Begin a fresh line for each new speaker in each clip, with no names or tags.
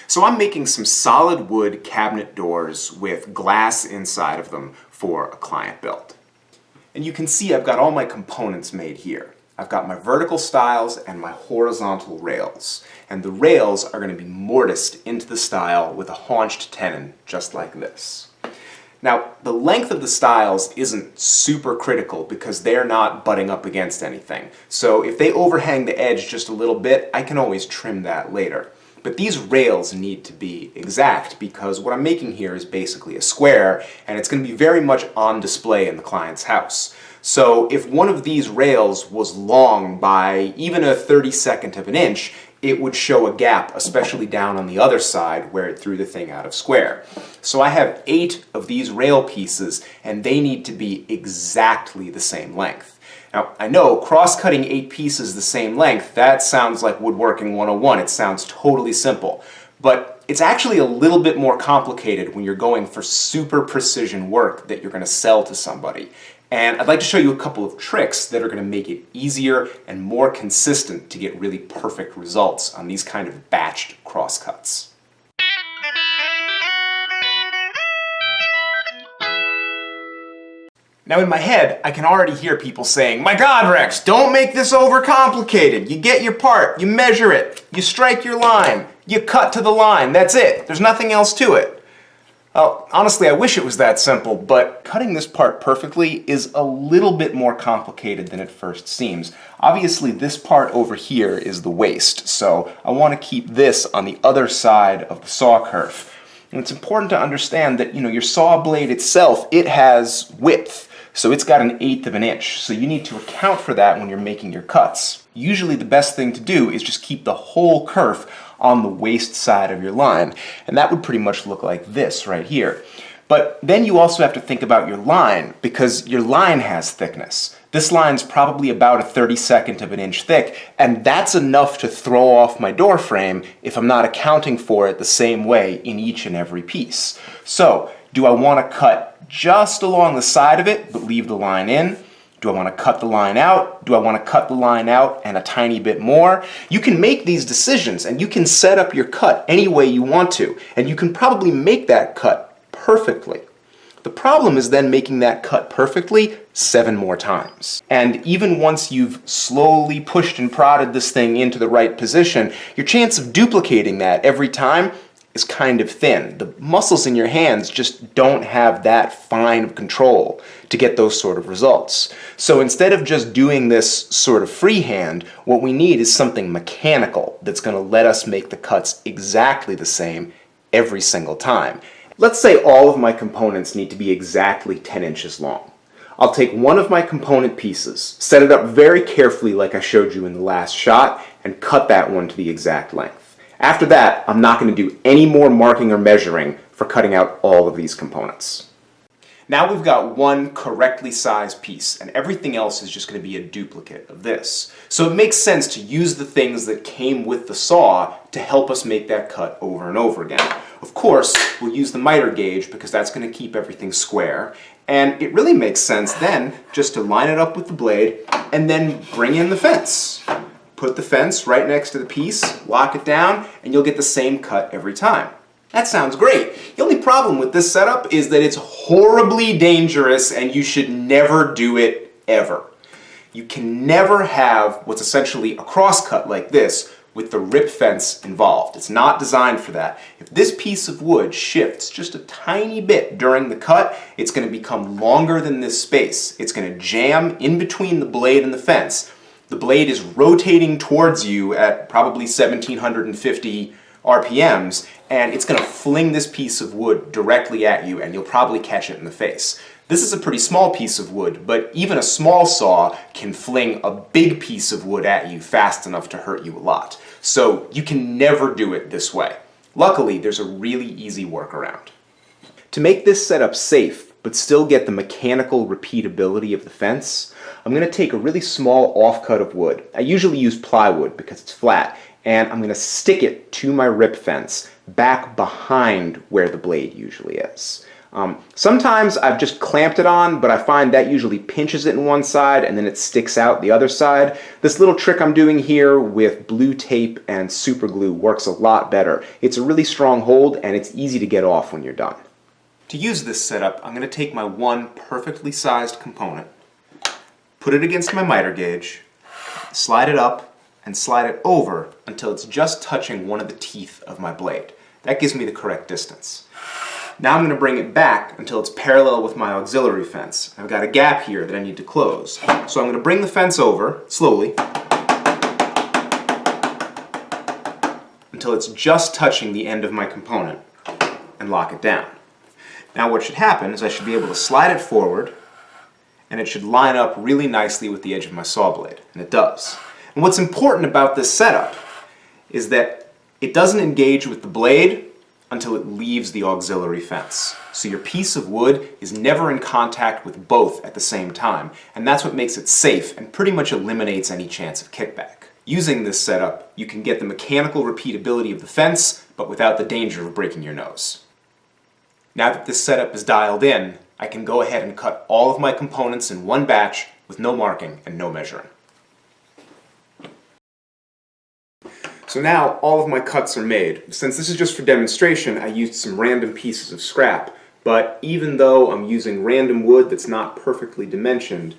So I'm making some solid wood cabinet doors with glass inside of them for a client build. And you can see I've got all my components made here. I've got my vertical stiles and my horizontal rails. And the rails are going to be mortised into the stile with a haunched tenon, just like this. Now, the length of the stiles isn't super critical because they're not butting up against anything. So if they overhang the edge just a little bit, I can always trim that later. But these rails need to be exact because what I'm making here is basically a square, and it's going to be very much on display in the client's house. So if one of these rails was long by even a 32nd of an inch, it would show a gap, especially down on the other side where it threw the thing out of square. So I have 8 of these rail pieces, and they need to be exactly the same length. Now, I know cross-cutting 8 pieces the same length, that sounds like woodworking 101. It sounds totally simple. But it's actually a little bit more complicated when you're going for super precision work that you're going to sell to somebody. And I'd like to show you a couple of tricks that are going to make it easier and more consistent to get really perfect results on these kind of batched crosscuts. Now in my head, I can already hear people saying, "My God, Rex, don't make this overcomplicated. You get your part, you measure it, you strike your line, you cut to the line, that's it. There's nothing else to it." Well, honestly, I wish it was that simple, but cutting this part perfectly is a little bit more complicated than it first seems. Obviously, this part over here is the waist, so I want to keep this on the other side of the saw kerf. And it's important to understand that, your saw blade itself, it has width. So it's got 1/8 of an inch, so you need to account for that when you're making your cuts. Usually the best thing to do is just keep the whole kerf on the waist side of your line, and that would pretty much look like this right here. But then you also have to think about your line, because your line has thickness. This line's probably about a 32nd of an inch thick, and that's enough to throw off my door frame if I'm not accounting for it the same way in each and every piece. So, do I want to cut just along the side of it, but leave the line in? Do I want to cut the line out? Do I want to cut the line out and a tiny bit more? You can make these decisions, and you can set up your cut any way you want to, and you can probably make that cut perfectly. The problem is then making that cut perfectly 7 more times. And even once you've slowly pushed and prodded this thing into the right position, your chance of duplicating that every time is kind of thin. The muscles in your hands just don't have that fine of control to get those sort of results. So instead of just doing this sort of freehand, what we need is something mechanical that's going to let us make the cuts exactly the same every single time. Let's say all of my components need to be exactly 10 inches long. I'll take one of my component pieces, set it up very carefully like I showed you in the last shot, and cut that one to the exact length. After that, I'm not going to do any more marking or measuring for cutting out all of these components. Now we've got one correctly sized piece, and everything else is just going to be a duplicate of this. So it makes sense to use the things that came with the saw to help us make that cut over and over again. Of course, we'll use the miter gauge because that's going to keep everything square, and it really makes sense then just to line it up with the blade and then bring in the fence. Put the fence right next to the piece, lock it down, and you'll get the same cut every time. That sounds great. The only problem with this setup is that it's horribly dangerous and you should never do it ever. You can never have what's essentially a crosscut like this with the rip fence involved. It's not designed for that. If this piece of wood shifts just a tiny bit during the cut, it's going to become longer than this space. It's going to jam in between the blade and the fence. The blade is rotating towards you at probably 1750 RPMs, and it's going to fling this piece of wood directly at you, and you'll probably catch it in the face. This is a pretty small piece of wood, but even a small saw can fling a big piece of wood at you fast enough to hurt you a lot. So you can never do it this way. Luckily, there's a really easy workaround. To make this setup safe, but still get the mechanical repeatability of the fence, I'm going to take a really small offcut of wood. I usually use plywood because it's flat, and I'm going to stick it to my rip fence back behind where the blade usually is. Sometimes I've just clamped it on, but I find that usually pinches it in one side and then it sticks out the other side. This little trick I'm doing here with blue tape and super glue works a lot better. It's a really strong hold and it's easy to get off when you're done. To use this setup, I'm going to take my one perfectly sized component, put it against my miter gauge, slide it up, and slide it over until it's just touching one of the teeth of my blade. That gives me the correct distance. Now I'm going to bring it back until it's parallel with my auxiliary fence. I've got a gap here that I need to close. So I'm going to bring the fence over, slowly, until it's just touching the end of my component, and lock it down. Now what should happen is I should be able to slide it forward, and it should line up really nicely with the edge of my saw blade, and it does. And what's important about this setup is that it doesn't engage with the blade until it leaves the auxiliary fence. So your piece of wood is never in contact with both at the same time, and that's what makes it safe and pretty much eliminates any chance of kickback. Using this setup, you can get the mechanical repeatability of the fence, but without the danger of breaking your nose. Now that this setup is dialed in, I can go ahead and cut all of my components in one batch with no marking and no measuring. So now all of my cuts are made. Since this is just for demonstration, I used some random pieces of scrap, but even though I'm using random wood that's not perfectly dimensioned,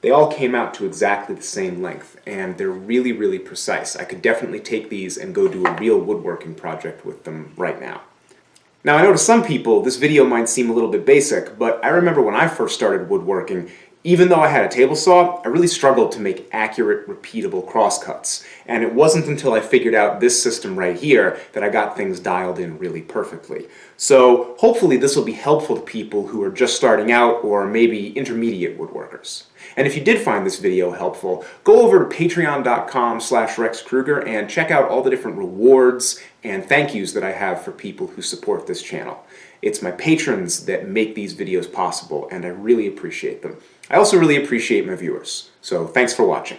they all came out to exactly the same length, and they're really, really precise. I could definitely take these and go do a real woodworking project with them right now. Now I know to some people this video might seem a little bit basic, but I remember when I first started woodworking, even though I had a table saw, I really struggled to make accurate, repeatable crosscuts. And it wasn't until I figured out this system right here that I got things dialed in really perfectly. So hopefully this will be helpful to people who are just starting out or maybe intermediate woodworkers. And if you did find this video helpful, go over to patreon.com/RexKruger and check out all the different rewards and thank yous that I have for people who support this channel. It's my patrons that make these videos possible, and I really appreciate them. I also really appreciate my viewers, so thanks for watching.